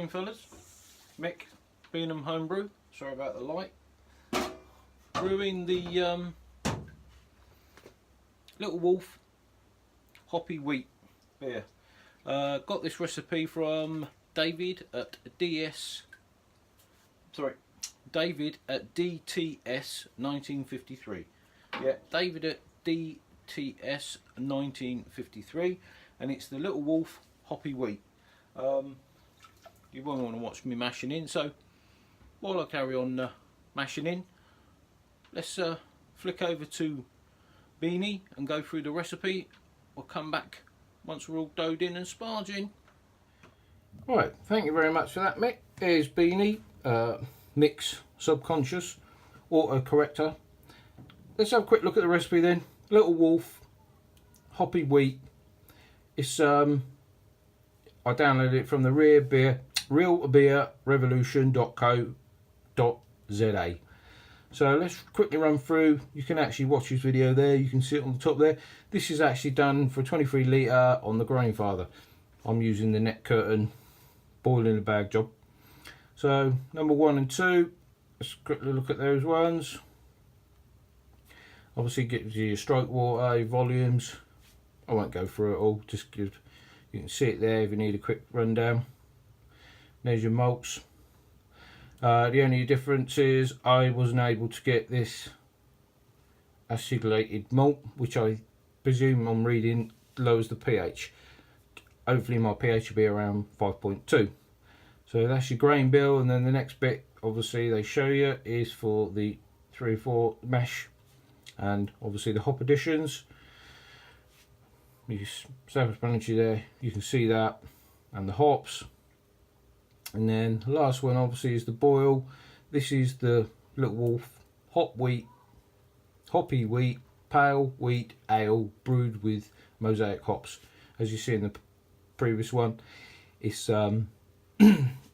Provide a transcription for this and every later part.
morning fellas, Mick, B&M Homebrew, sorry about the light. Brewing the Little Wolf Hoppy Wheat beer. Got this recipe from David at David at DTS 1953. Yeah, David at DTS 1953, and it's the Little Wolf Hoppy Wheat. You won't want to watch me mashing in, so while I carry on mashing in, let's flick over to Beanie and go through the recipe. We'll come back once we're all doughed in and sparging. Right, thank you very much for that, Mick. Here's Beanie, Mick's subconscious auto corrector. Let's have a quick look at the recipe then. Little Wolf Hoppy Wheat. It's I downloaded it from the realbeerrevolution.co.za. So let's quickly run through. You can actually watch this video there. You can see it on the top there. This is actually done for 23 litre on the Grainfather. I'm using the net curtain boil in the bag job. So number 1 and 2. Let's quickly look at those ones. Obviously gives you your stroke water, your volumes. I won't go through it all. Just give. You can see it there if you need a quick rundown. There's your malts. The only difference is I wasn't able to get this acidulated malt, which I presume I'm reading lowers the pH. Hopefully my pH will be around 5.2. So that's your grain bill, and then the next bit obviously they show you is for the 3 or 4 mash, and obviously the hop additions. You self-explanatory there, you can see that, and the hops. And then the last one obviously is the boil. This is the Little Wolf Hoppy Wheat Pale Wheat Ale brewed with mosaic hops. As you see in the previous one, it's all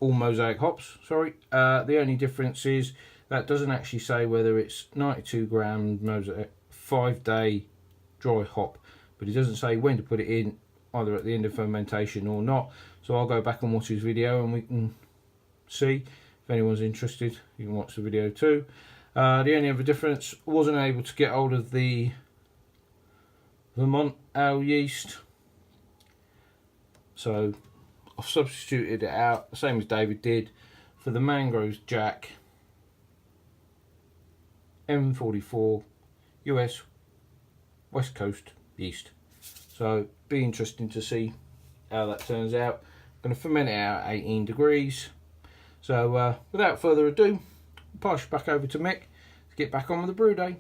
mosaic hops, sorry. The only difference is that doesn't actually say whether it's 92 gram mosaic 5-day dry hop, but it doesn't say when to put it in, either at the end of fermentation or not. So I'll go back and watch his video and we can see. If anyone's interested, you can watch the video too. The only other difference, I wasn't able to get hold of the Vermont ale yeast, so I've substituted it out, the same as David did, for the Mangroves Jack M44 US West Coast yeast. So be interesting to see how that turns out. I'm going to ferment it out at 18 degrees. So without further ado, I'll pass you back over to Mick to get back on with the brew day.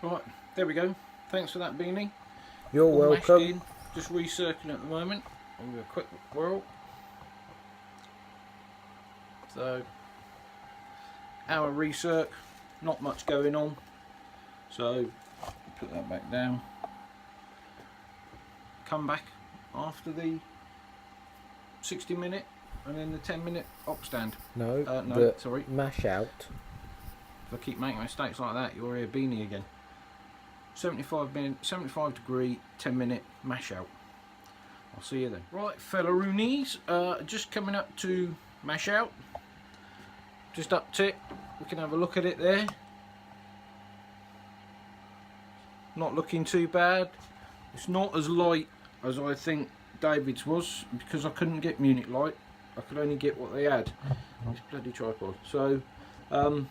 Right, there we go. Thanks for that, Beanie. You're all welcome. In, just recircling at the moment. I'll do a quick whirl. So, our recirc, not much going on. So, put that back down. Come back after the 60-minute and then the 10-minute op stand. No, sorry. Mash out. If I keep making mistakes like that, you'll hear Beanie again. 75 degree, 10-minute mash out. I'll see you then. Right, fellaroonies, just coming up to mash out. Just up to it. We can have a look at it there. Not looking too bad. It's not as light as I think David's was, because I couldn't get Munich light. I could only get what they had. This bloody tripod. So I'll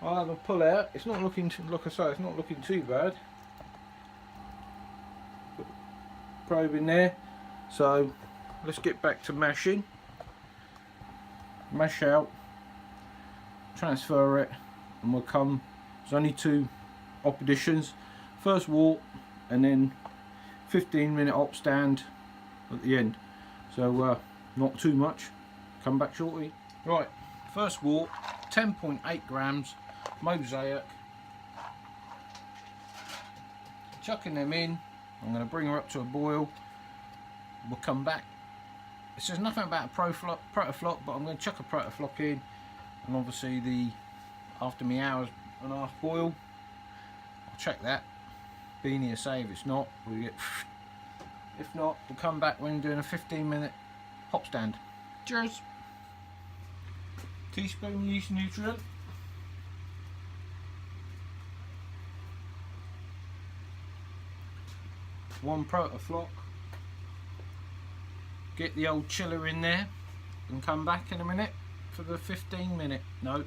have a pull out. It's not looking too, like I say, it's not looking too bad. Put the probe in there. So let's get back to mashing. Mash out, transfer it, and we'll come. There's only 2 op additions. First wort, and then 15-minute op stand at the end. So not too much. Come back shortly. Right, first wort, 10.8 grams mosaic. Chucking them in. I'm going to bring her up to a boil. We'll come back. It says nothing about a protoflop, but I'm going to chuck a protoflop in, and obviously after me hours and a half boil, I'll check that. Beanie will say if it's not, we'll get. If not, we'll come back when doing a 15-minute hop stand. Cheers. Teaspoon yeast nutrient. One protoflock. Get the old chiller in there and come back in a minute for the 15-minute. No.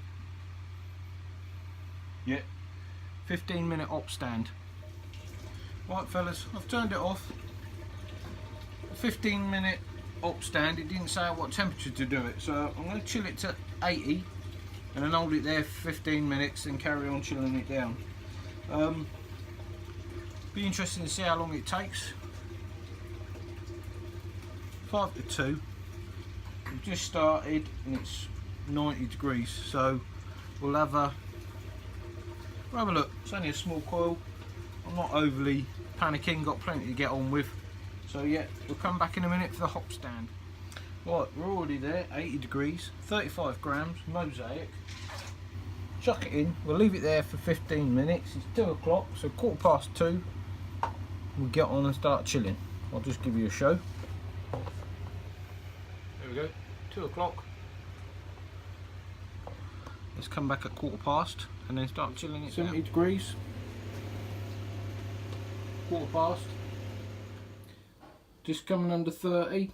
Yeah. 15-minute op stand. Right fellas, I've turned it off. 15-minute op stand, it didn't say what temperature to do it, so I'm going to chill it to 80 and then hold it there for 15 minutes and carry on chilling it down. Be interesting to see how long it takes. 5 to 2. We've just started and it's 90 degrees, so we'll have a look. It's only a small coil. I'm not overly panicking, got plenty to get on with. So yeah, we'll come back in a minute for the hop stand. Right, we're already there, 80 degrees, 35 grams, mosaic. Chuck it in, we'll leave it there for 15 minutes. It's 2 o'clock, so 2:15. We'll get on and start chilling. I'll just give you a show. There we go, 2 o'clock. Let's come back at 2:15 and then start chilling it 70 down. Degrees. 2:15. Just coming under 30.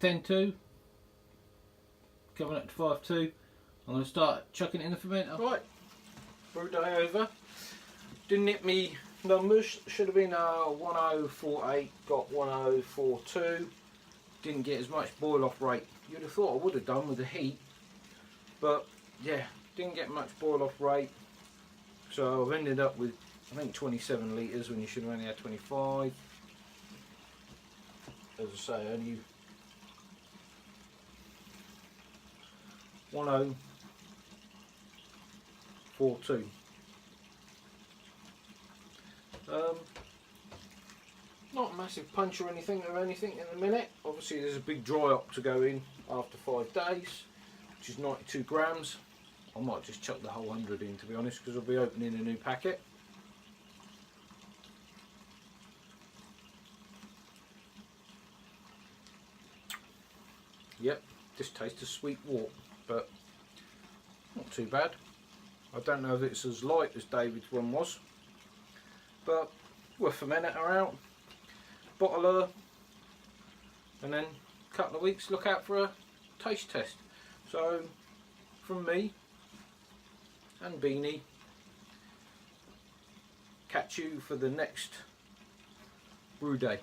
Ten two. Coming up to 5:2. I'm going to start chucking it in the fermenter. Right, brew day over. Didn't hit me numbers. Should have been 1048. Got 1042. Didn't get as much boil off rate. You'd have thought I would have done with the heat, but yeah, didn't get much boil off rate. So I've ended up with, I think, 27 litres when you should have only had 25. As I say, only 1042. Not a massive punch or anything in the minute. Obviously there's a big dry up to go in after 5 days, which is 92 grams. I might just chuck the whole 100 in, to be honest, because I'll be opening a new packet. Yep, this tastes of sweet wort, but not too bad. I don't know if it's as light as David's one was, but we'll ferment her out, bottle her, and then a couple of weeks look out for a taste test. So from me and Beanie, catch you for the next brew day.